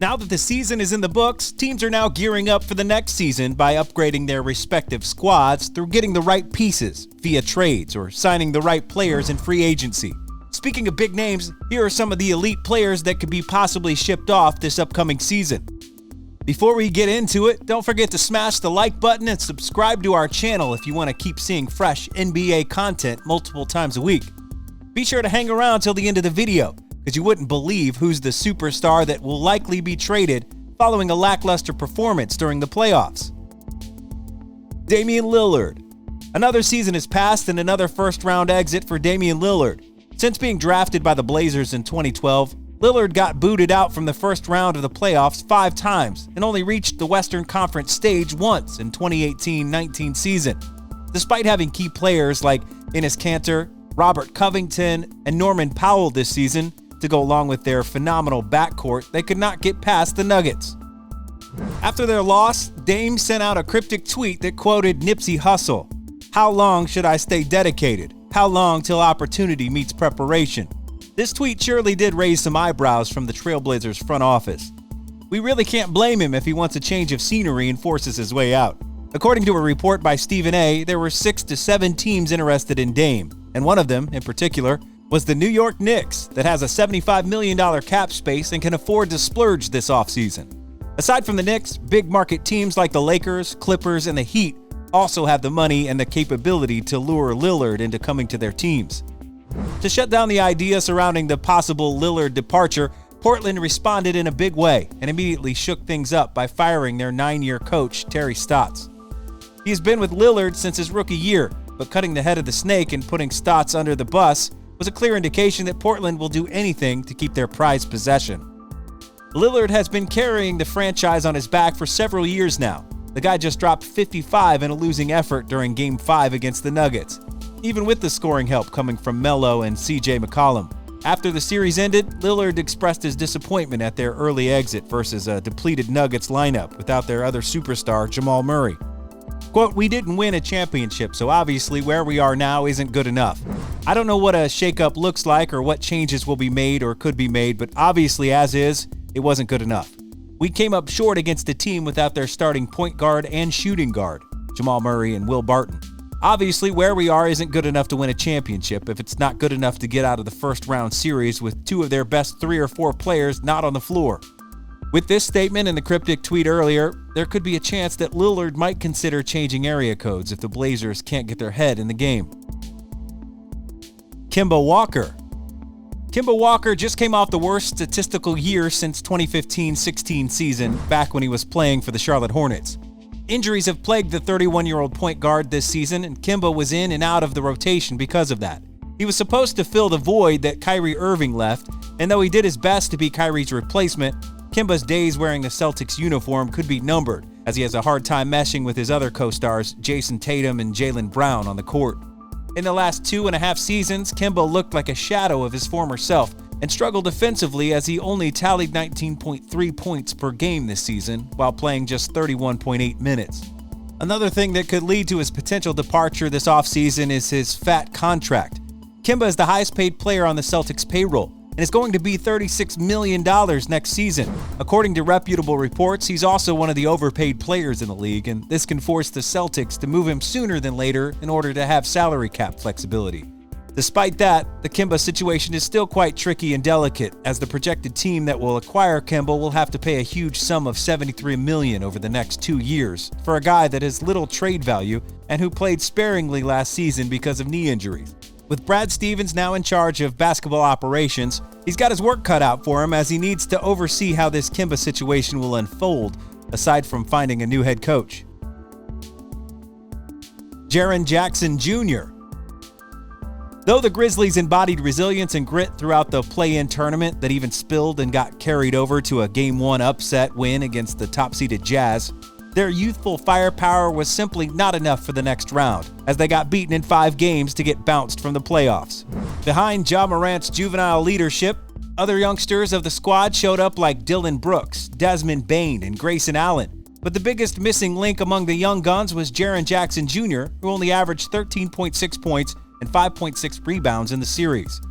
Now that the season is in the books, teams are now gearing up for the next season by upgrading their respective squads through getting the right pieces via trades or signing the right players in free agency. Speaking of big names, here are some of the elite players that could be possibly shipped off this upcoming season. Before we get into it, don't forget to smash the like button and subscribe to our channel if you want to keep seeing fresh NBA content multiple times a week. Be sure to hang around till the end of the video, because you wouldn't believe who's the superstar that will likely be traded following a lackluster performance during the playoffs. Damian Lillard. Another season has passed and another first-round exit for Damian Lillard. Since being drafted by the Blazers in 2012, Lillard got booted out from the first round of the playoffs 5 times and only reached the Western Conference stage once in 2018-19 season. Despite having key players like Enes Kanter, Robert Covington, and Norman Powell this season to go along with their phenomenal backcourt, they could not get past the Nuggets. After their loss, Dame sent out a cryptic tweet that quoted Nipsey Hussle, "How long should I stay dedicated? How long till opportunity meets preparation?" This tweet surely did raise some eyebrows from the Trailblazers front office. We really can't blame him if he wants a change of scenery and forces his way out. According to a report by Stephen A., there were 6 to 7 teams interested in Dame, and one of them, in particular, was the New York Knicks, that has a $75 million cap space and can afford to splurge this offseason. Aside from the Knicks, big market teams like the Lakers, Clippers, and the Heat also have the money and the capability to lure Lillard into coming to their teams. To shut down the idea surrounding the possible Lillard departure, Portland responded in a big way and immediately shook things up by firing their 9-year coach, Terry Stotts. He's been with Lillard since his rookie year, but cutting the head of the snake and putting Stotts under the bus was a clear indication that Portland will do anything to keep their prized possession. Lillard has been carrying the franchise on his back for several years now. The guy just dropped 55 in a losing effort during Game 5 against the Nuggets, even with the scoring help coming from Melo and CJ McCollum. After the series ended, Lillard expressed his disappointment at their early exit versus a depleted Nuggets lineup without their other superstar, Jamal Murray. Quote, "We didn't win a championship, so obviously where we are now isn't good enough. I don't know what a shakeup looks like or what changes will be made or could be made, but obviously as is, it wasn't good enough. We came up short against a team without their starting point guard and shooting guard, Jamal Murray and Will Barton. Obviously where we are isn't good enough to win a championship if it's not good enough to get out of the first round series with 2 of their best 3 or 4 players not on the floor." With this statement and the cryptic tweet earlier, there could be a chance that Lillard might consider changing area codes if the Blazers can't get their head in the game. Kemba Walker. Kemba Walker just came off the worst statistical year since 2015-16 season, back when he was playing for the Charlotte Hornets. Injuries have plagued the 31-year-old point guard this season, and Kemba was in and out of the rotation because of that. He was supposed to fill the void that Kyrie Irving left, and though he did his best to be Kyrie's replacement, Kemba's days wearing a Celtics uniform could be numbered, as he has a hard time meshing with his other co-stars, Jason Tatum and Jaylen Brown, on the court. In the last 2.5 seasons, Kemba looked like a shadow of his former self and struggled defensively as he only tallied 19.3 points per game this season while playing just 31.8 minutes. Another thing that could lead to his potential departure this offseason is his fat contract. Kemba is the highest paid player on the Celtics payroll and is going to be $36 million next season. According to reputable reports, he's also one of the overpaid players in the league, and this can force the Celtics to move him sooner than later in order to have salary cap flexibility. Despite that, the Kemba situation is still quite tricky and delicate, as the projected team that will acquire Kemba will have to pay a huge sum of $73 million over the next 2 years for a guy that has little trade value and who played sparingly last season because of knee injuries. With Brad Stevens now in charge of basketball operations, he's got his work cut out for him as he needs to oversee how this Kemba situation will unfold, aside from finding a new head coach. Jaren Jackson Jr. Though the Grizzlies embodied resilience and grit throughout the play-in tournament that even spilled and got carried over to a Game 1 upset win against the top-seeded Jazz, their youthful firepower was simply not enough for the next round, as they got beaten in 5 games to get bounced from the playoffs. Behind Ja Morant's juvenile leadership, other youngsters of the squad showed up like Dylan Brooks, Desmond Bane, and Grayson Allen. But the biggest missing link among the young guns was Jaren Jackson Jr., who only averaged 13.6 points and 5.6 rebounds in the series.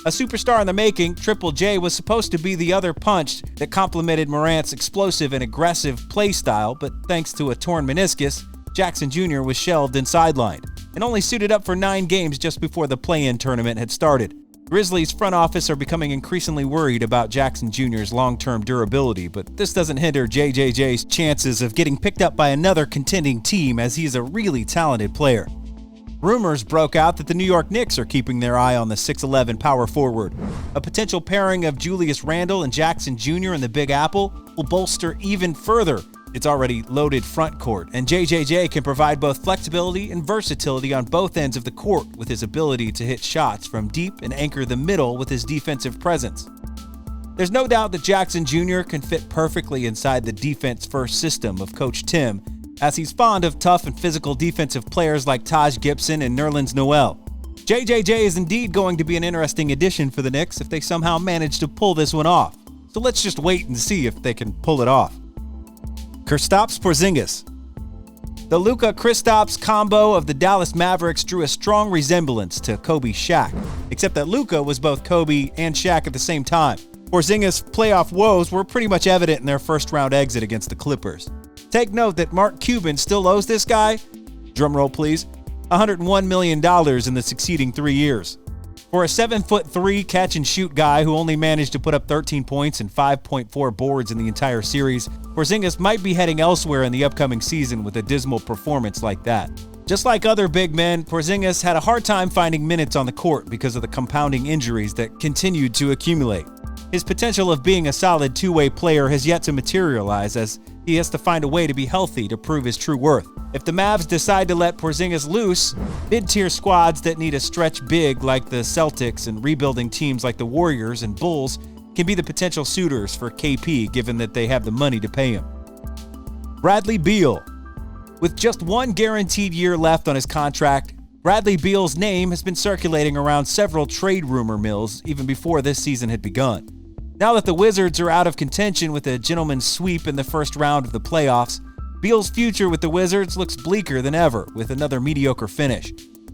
A superstar in the making, Triple J was supposed to be the other punch that complemented Morant's explosive and aggressive play style, but thanks to a torn meniscus, Jackson Jr. was shelved and sidelined, and only suited up for 9 games just before the play-in tournament had started. Grizzlies' front office are becoming increasingly worried about Jackson Jr.'s long-term durability, but this doesn't hinder JJJ's chances of getting picked up by another contending team, as he's a really talented player. Rumors broke out that the New York Knicks are keeping their eye on the 6'11 power forward. A potential pairing of Julius Randle and Jackson Jr. in the Big Apple will bolster even further its already loaded front court, and JJJ can provide both flexibility and versatility on both ends of the court with his ability to hit shots from deep and anchor the middle with his defensive presence. There's no doubt that Jackson Jr. can fit perfectly inside the defense-first system of Coach Tim, as he's fond of tough and physical defensive players like Taj Gibson and Nerlens Noel. JJJ is indeed going to be an interesting addition for the Knicks if they somehow manage to pull this one off. So let's just wait and see if they can pull it off. Kristaps Porzingis. The Luka-Kristaps combo of the Dallas Mavericks drew a strong resemblance to Kobe Shaq, except that Luka was both Kobe and Shaq at the same time. Porzingis' playoff woes were pretty much evident in their first-round exit against the Clippers. Take note that Mark Cuban still owes this guy, drumroll please, $101 million in the succeeding 3 years. For a 7'3" catch-and-shoot guy who only managed to put up 13 points and 5.4 boards in the entire series, Porzingis might be heading elsewhere in the upcoming season with a dismal performance like that. Just like other big men, Porzingis had a hard time finding minutes on the court because of the compounding injuries that continued to accumulate. His potential of being a solid two-way player has yet to materialize, as he has to find a way to be healthy to prove his true worth. If the Mavs decide to let Porzingis loose, mid-tier squads that need a stretch big like the Celtics and rebuilding teams like the Warriors and Bulls can be the potential suitors for KP, given that they have the money to pay him. Bradley Beal. With just 1 guaranteed year left on his contract, Bradley Beal's name has been circulating around several trade rumor mills even before this season had begun. Now that the Wizards are out of contention with a gentleman's sweep in the first round of the playoffs, Beal's future with the Wizards looks bleaker than ever with another mediocre finish.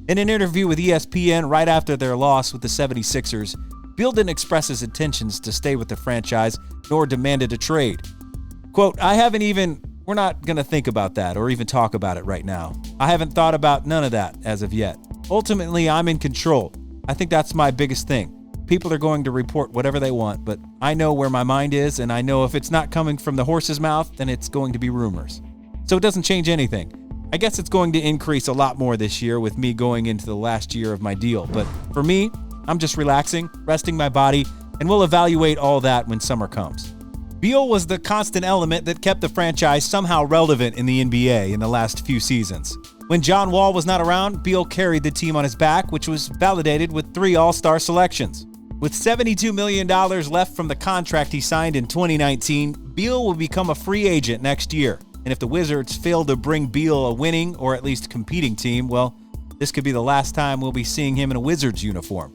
In an interview with ESPN right after their loss with the 76ers, Beal didn't express his intentions to stay with the franchise nor demanded a trade. Quote, we're not going to think about that or even talk about it right now. I haven't thought about none of that as of yet. Ultimately, I'm in control. I think that's my biggest thing. People are going to report whatever they want, but I know where my mind is, and I know if it's not coming from the horse's mouth, then it's going to be rumors. So it doesn't change anything. I guess it's going to increase a lot more this year with me going into the last year of my deal. But for me, I'm just relaxing, resting my body, and we'll evaluate all that when summer comes. Beal was the constant element that kept the franchise somehow relevant in the NBA in the last few seasons. When John Wall was not around, Beal carried the team on his back, which was validated with 3 All-Star selections. With $72 million left from the contract he signed in 2019, Beal will become a free agent next year. And if the Wizards fail to bring Beal a winning or at least competing team, well, this could be the last time we'll be seeing him in a Wizards uniform.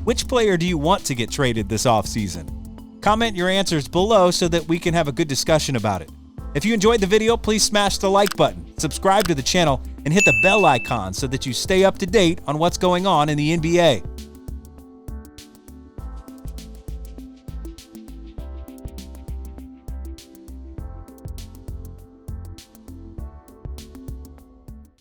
Which player do you want to get traded this offseason? Comment your answers below so that we can have a good discussion about it. If you enjoyed the video, please smash the like button, subscribe to the channel, and hit the bell icon so that you stay up to date on what's going on in the NBA.